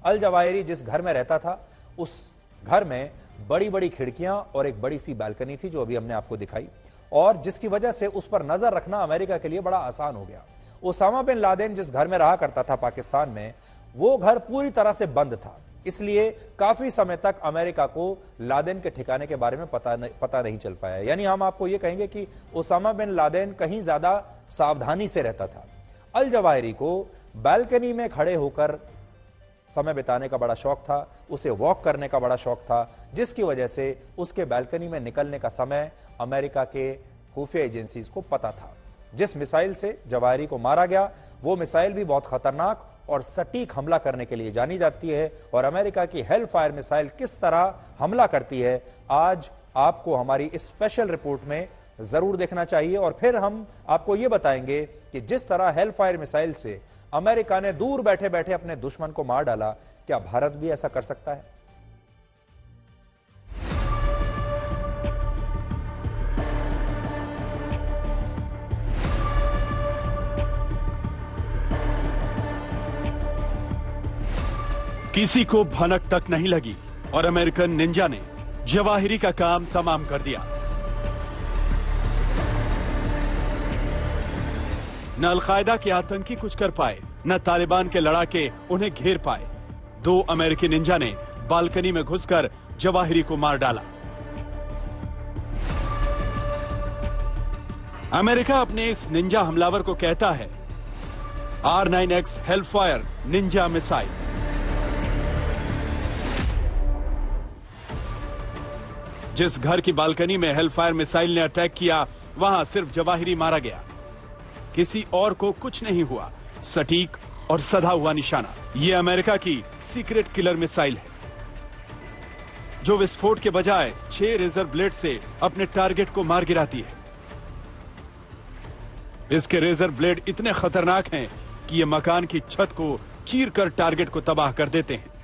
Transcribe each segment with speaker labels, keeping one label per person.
Speaker 1: Al Zawahiri जिस घर में रहता था, उस घर में बड़ी बड़ी खिड़कियां और एक बड़ी सी बालकनी थी जो अभी हमने आपको दिखाई, और जिसकी वजह से उस पर नजर रखना अमेरिका के लिए बड़ा आसान हो गया। ओसामा बिन लादेन जिस घर में रहा करता था पाकिस्तान में, वो घर पूरी तरह से बंद था, इसलिए काफी समय तक अमेरिका को लादेन के ठिकाने के बारे में पता नहीं चल पाया। यानी हम आपको यह कहेंगे कि ओसामा बिन लादेन कहीं ज्यादा सावधानी से रहता था। अल जवाहिरी को बालकनी में खड़े होकर समय बिताने का बड़ा शौक था, उसे वॉक करने का बड़ा शौक था, जिसकी वजह से उसके बालकनी में निकलने का समय अमेरिका के खुफिया एजेंसीज को पता था। जिस मिसाइल से जवाहिरी को मारा गया, वो मिसाइल भी बहुत खतरनाक और सटीक हमला करने के लिए जानी जाती है, और अमेरिका की हेल फायर मिसाइल किस तरह हमला करती है, आज आपको हमारी इस स्पेशल रिपोर्ट में जरूर देखना चाहिए। और फिर हम आपको यह बताएंगे कि जिस तरह हेल फायर मिसाइल से अमेरिका ने दूर बैठे बैठे अपने दुश्मन को मार डाला, क्या भारत भी ऐसा कर सकता है?
Speaker 2: किसी को भनक तक नहीं लगी और अमेरिकन निंजा ने जवाहिरी का काम तमाम कर दिया। न अलकायदा के आतंकी कुछ कर पाए, न तालिबान के लड़ाके उन्हें घेर पाए। 2 अमेरिकी निंजा ने बालकनी में घुसकर जवाहिरी को मार डाला। अमेरिका अपने इस निंजा हमलावर को कहता है R9X हेलफायर निंजा मिसाइल। जिस घर की बालकनी में हेलफायर मिसाइल ने अटैक किया, वहां सिर्फ जवाहिरी मारा गया, किसी और को कुछ नहीं हुआ। सटीक और सधा हुआ निशाना। यह अमेरिका की सीक्रेट किलर मिसाइल है जो विस्फोट के बजाय 6 रेजर ब्लेड से अपने टारगेट को मार गिराती है। इसके रेजर ब्लेड इतने खतरनाक हैं कि ये मकान की छत को चीरकर टारगेट को तबाह कर देते हैं।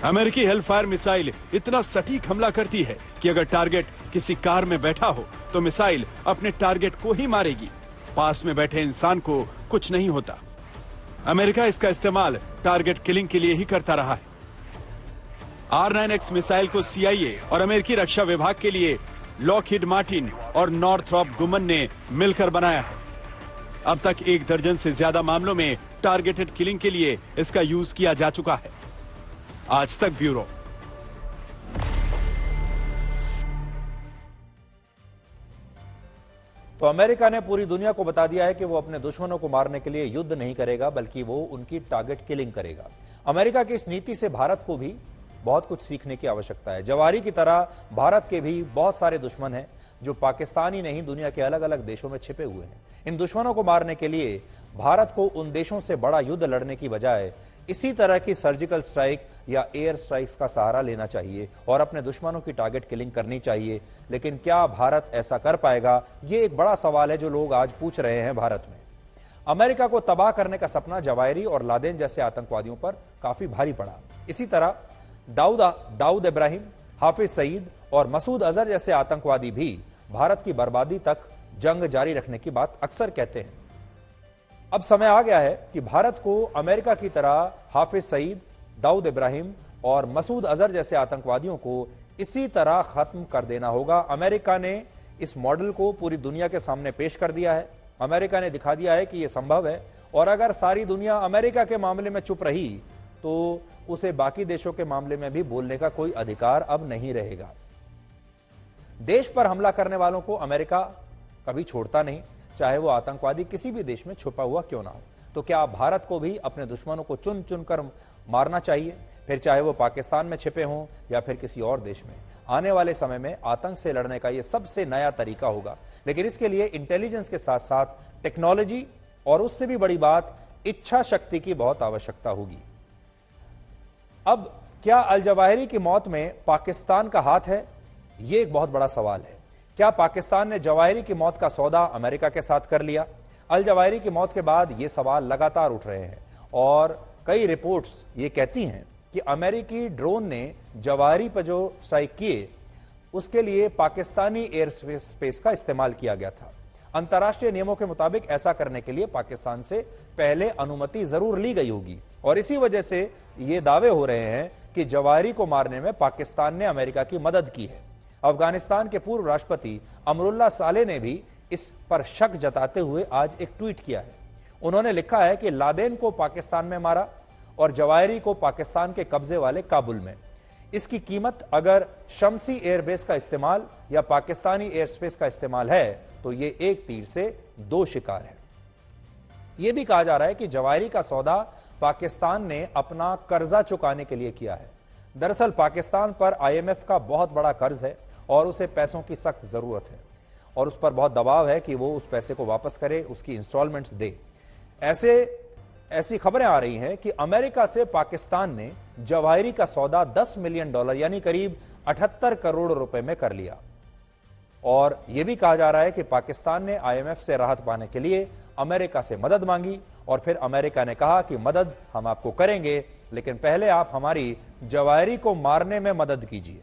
Speaker 2: अमेरिकी हेलफायर मिसाइल इतना सटीक हमला करती है कि अगर टारगेट किसी कार में बैठा हो तो मिसाइल अपने टारगेट को ही मारेगी, पास में बैठे इंसान को कुछ नहीं होता। अमेरिका इसका इस्तेमाल टारगेट किलिंग के लिए ही करता रहा है। R9X मिसाइल को CIA और अमेरिकी रक्षा विभाग के लिए लॉकहीड मार्टिन और नॉर्थरॉप गुमन ने मिलकर बनाया है। अब तक 1 दर्जन से ज्यादा मामलों में टारगेटेड किलिंग के लिए इसका यूज किया जा चुका है। आज तक ब्यूरो।
Speaker 1: तो अमेरिका ने पूरी दुनिया को बता दिया है कि वो अपने दुश्मनों को मारने के लिए युद्ध नहीं करेगा, बल्कि वो उनकी टारगेट किलिंग करेगा। अमेरिका की इस नीति से भारत को भी बहुत कुछ सीखने की आवश्यकता है। जवाहिरी की तरह भारत के भी बहुत सारे दुश्मन हैं जो पाकिस्तान ही नहीं, दुनिया के अलग अलग देशों में छिपे हुए हैं। इन दुश्मनों को मारने के लिए भारत को उन देशों से बड़ा युद्ध लड़ने की बजाय इसी तरह की सर्जिकल स्ट्राइक या एयर स्ट्राइक्स का सहारा लेना चाहिए और अपने दुश्मनों की टारगेट किलिंग करनी चाहिए। लेकिन क्या भारत ऐसा कर पाएगा, ये एक बड़ा सवाल है जो लोग आज पूछ रहे हैं भारत में। अमेरिका को तबाह करने का सपना जवाहिरी और लादेन जैसे आतंकवादियों पर काफी भारी पड़ा। इसी तरह दाऊद इब्राहिम, हाफिज सईद और मसूद अजहर जैसे आतंकवादी भी भारत की बर्बादी तक जंग जारी रखने की बात अक्सर कहते हैं। अब समय आ गया है कि भारत को अमेरिका की तरह हाफिज सईद, दाऊद इब्राहिम और मसूद अजहर जैसे आतंकवादियों को इसी तरह खत्म कर देना होगा। अमेरिका ने इस मॉडल को पूरी दुनिया के सामने पेश कर दिया है। अमेरिका ने दिखा दिया है कि यह संभव है, और अगर सारी दुनिया अमेरिका के मामले में चुप रही तो उसे बाकी देशों के मामले में भी बोलने का कोई अधिकार अब नहीं रहेगा। देश पर हमला करने वालों को अमेरिका कभी छोड़ता नहीं, चाहे वो आतंकवादी किसी भी देश में छुपा हुआ क्यों ना हो। तो क्या भारत को भी अपने दुश्मनों को चुन चुनकर मारना चाहिए, फिर चाहे वो पाकिस्तान में छिपे हों या फिर किसी और देश में। आने वाले समय में आतंक से लड़ने का यह सबसे नया तरीका होगा, लेकिन इसके लिए इंटेलिजेंस के साथ साथ टेक्नोलॉजी और उससे भी बड़ी बात इच्छा शक्ति की बहुत आवश्यकता होगी। अब क्या अल जवाहिरी की मौत में पाकिस्तान का हाथ है, यह एक बहुत बड़ा सवाल है। क्या पाकिस्तान ने जवाहिरी की मौत का सौदा अमेरिका के साथ कर लिया? अल जवाहिरी की मौत के बाद ये सवाल लगातार उठ रहे हैं और कई रिपोर्ट्स ये कहती हैं कि अमेरिकी ड्रोन ने जवाहिरी पर जो स्ट्राइक किए उसके लिए पाकिस्तानी एयर स्पेस का इस्तेमाल किया गया था। अंतर्राष्ट्रीय नियमों के मुताबिक ऐसा करने के लिए पाकिस्तान से पहले अनुमति जरूर ली गई होगी और इसी वजह से ये दावे हो रहे हैं कि जवाहिरी को मारने में पाकिस्तान ने अमेरिका की मदद की है। अफगानिस्तान के पूर्व राष्ट्रपति अमरुल्लाह सालेह ने भी इस पर शक जताते हुए आज एक ट्वीट किया है। उन्होंने लिखा है कि लादेन को पाकिस्तान में मारा और जवाहिरी को पाकिस्तान के कब्जे वाले काबुल में। इसकी कीमत अगर शमसी एयरबेस का इस्तेमाल या पाकिस्तानी एयर स्पेस का इस्तेमाल है तो ये एक तीर से दो शिकार है। यह भी कहा जा रहा है कि जवाहिरी का सौदा पाकिस्तान ने अपना कर्जा चुकाने के लिए किया है। दरअसल पाकिस्तान पर IMF का बहुत बड़ा कर्ज है और उसे पैसों की सख्त जरूरत है और उस पर बहुत दबाव है कि वो उस पैसे को वापस करे, उसकी इंस्टॉलमेंट्स दे। ऐसी खबरें आ रही हैं कि अमेरिका से पाकिस्तान ने जवाहिरी का सौदा $10 मिलियन यानी करीब 78 करोड़ रुपए में कर लिया और यह भी कहा जा रहा है कि पाकिस्तान ने IMF से राहत पाने के लिए अमेरिका से मदद मांगी और फिर अमेरिका ने कहा कि मदद हम आपको करेंगे, लेकिन पहले आप हमारी जवाहिरी को मारने में मदद कीजिए।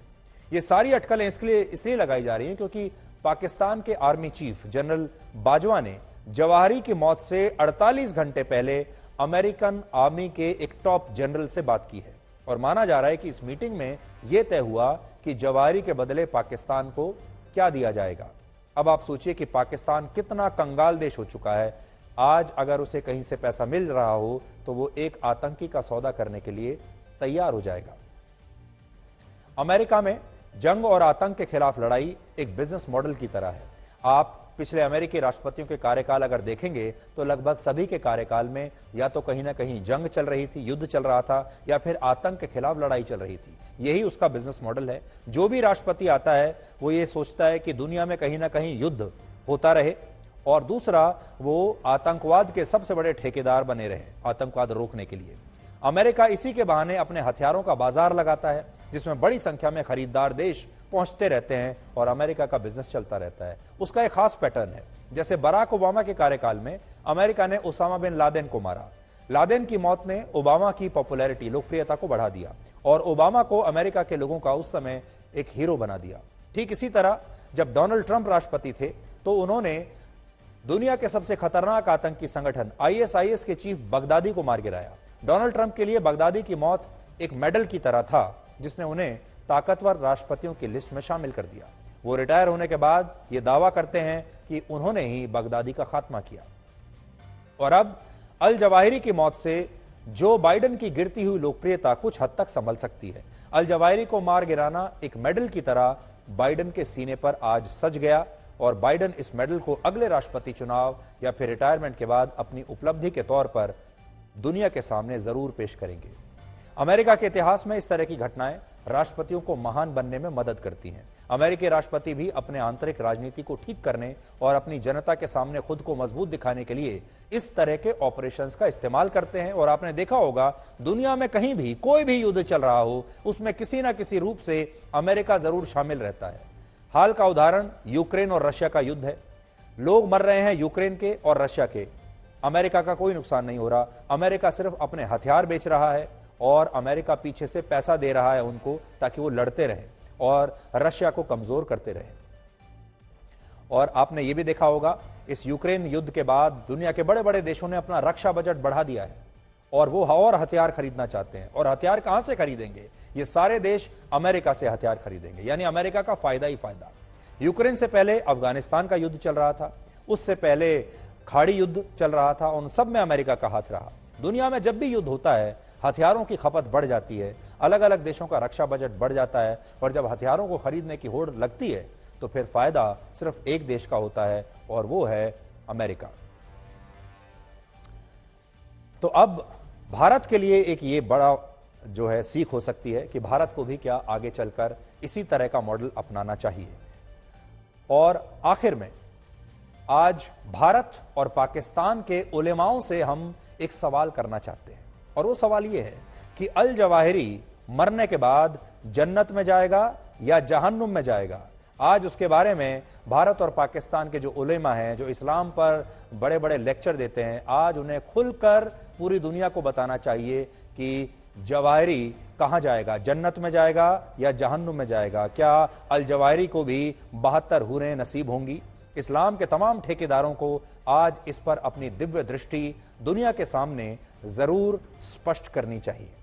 Speaker 1: ये सारी अटकलें इसलिए लगाई जा रही हैं क्योंकि पाकिस्तान के आर्मी चीफ जनरल बाजवा ने जवाहिरी की मौत से 48 घंटे पहले अमेरिकन आर्मी के एक टॉप जनरल से बात की है और माना जा रहा है कि इस मीटिंग में यह तय हुआ कि जवाहिरी के बदले पाकिस्तान को क्या दिया जाएगा। अब आप सोचिए कि पाकिस्तान कितना कंगाल देश हो चुका है। आज अगर उसे कहीं से पैसा मिल रहा हो तो वो एक आतंकी का सौदा करने के लिए तैयार हो जाएगा। अमेरिका में जंग और आतंक के खिलाफ लड़ाई एक बिजनेस मॉडल की तरह है। आप पिछले अमेरिकी राष्ट्रपतियों के कार्यकाल अगर देखेंगे तो लगभग सभी के कार्यकाल में या तो कहीं ना कहीं जंग चल रही थी, युद्ध चल रहा था या फिर आतंक के खिलाफ लड़ाई चल रही थी। यही उसका बिजनेस मॉडल है। जो भी राष्ट्रपति आता है वो ये सोचता है कि दुनिया में कहीं ना कहीं युद्ध होता रहे और दूसरा वो आतंकवाद के सबसे बड़े ठेकेदार बने रहे आतंकवाद रोकने के लिए। अमेरिका इसी के बहाने अपने हथियारों का बाजार लगाता है जिसमें बड़ी संख्या में खरीदार देश पहुंचते रहते हैं और अमेरिका का बिजनेस चलता रहता है। उसका एक खास पैटर्न है। जैसे बराक ओबामा के कार्यकाल में अमेरिका ने ओसामा बिन लादेन को मारा। लादेन की मौत ने ओबामा की पॉपुलैरिटी, लोकप्रियता को बढ़ा दिया और ओबामा को अमेरिका के लोगों का उस समय एक हीरो बना दिया। ठीक इसी तरह जब डोनाल्ड ट्रंप राष्ट्रपति थे तो उन्होंने दुनिया के सबसे खतरनाक आतंकी संगठन ISIS के चीफ बगदादी को मार गिराया। डोनाल्ड ट्रंप के लिए बगदादी की मौत एक मेडल की तरह था जिसने उन्हें ताकतवर राष्ट्रपतियों की लिस्ट में शामिल कर दिया। वो रिटायर होने के बाद ये दावा करते हैं कि उन्होंने ही बगदादी का खात्मा किया। और अब अल जवाहिरी की मौत से जो बाइडेन की गिरती हुई लोकप्रियता कुछ हद तक संभल सकती है। अल जवाहिरी को मार गिराना एक मेडल की तरह बाइडेन के सीने पर आज सज गया और बाइडेन इस मेडल को अगले राष्ट्रपति चुनाव या फिर रिटायरमेंट के बाद अपनी उपलब्धि के तौर पर दुनिया के सामने जरूर पेश करेंगे। अमेरिका के इतिहास में इस तरह की घटनाएं राष्ट्रपतियों को महान बनने में मदद करती हैं। अमेरिकी राष्ट्रपति भी अपने आंतरिक राजनीति को ठीक करने और अपनी जनता के सामने खुद को मजबूत दिखाने के लिए इस तरह के ऑपरेशंस का इस्तेमाल करते हैं। और आपने देखा होगा दुनिया में कहीं भी कोई भी युद्ध चल रहा हो उसमें किसी ना किसी रूप से अमेरिका जरूर शामिल रहता है। हाल का उदाहरण यूक्रेन और रशिया का युद्ध है। लोग मर रहे हैं यूक्रेन के और रशिया के, अमेरिका का कोई नुकसान नहीं हो रहा। अमेरिका सिर्फ अपने हथियार बेच रहा है और अमेरिका पीछे से पैसा दे रहा है उनको ताकि वो लड़ते रहें और रशिया को कमजोर करते रहें। और आपने ये भी देखा होगा इस यूक्रेन युद्ध के बाद दुनिया के बड़े बड़े देशों ने अपना रक्षा बजट बढ़ा दिया है और वो और हथियार खरीदना चाहते हैं। और हथियार कहां से खरीदेंगे? ये सारे देश अमेरिका से हथियार खरीदेंगे, यानी अमेरिका का फायदा ही फायदा। यूक्रेन से पहले अफगानिस्तान का युद्ध चल रहा था, उससे पहले खाड़ी युद्ध चल रहा था, उन सब में अमेरिका का हाथ रहा। दुनिया में जब भी युद्ध होता है हथियारों की खपत बढ़ जाती है, अलग अलग देशों का रक्षा बजट बढ़ जाता है और जब हथियारों को खरीदने की होड़ लगती है तो फिर फायदा सिर्फ एक देश का होता है और वो है अमेरिका। तो अब भारत के लिए एक ये बड़ा जो है सीख हो सकती है कि भारत को भी क्या आगे चलकर इसी तरह का मॉडल अपनाना चाहिए। और आखिर में आज भारत और पाकिस्तान के उलेमाओं से हम एक सवाल करना चाहते हैं और वो सवाल ये है कि अल जवाहिरी मरने के बाद जन्नत में जाएगा या जहन्नुम में जाएगा। आज उसके बारे में भारत और पाकिस्तान के जो उलेमा हैं, जो इस्लाम पर बड़े बड़े लेक्चर देते हैं, आज उन्हें खुलकर पूरी दुनिया को बताना चाहिए कि जवाहिरी कहां जाएगा, जन्नत में जाएगा या जहन्नुम में जाएगा। क्या अल जवाहिरी को भी 72 हूरें नसीब होंगी? इस्लाम के तमाम ठेकेदारों को आज इस पर अपनी दिव्य दृष्टि दुनिया के सामने जरूर स्पष्ट करनी चाहिए।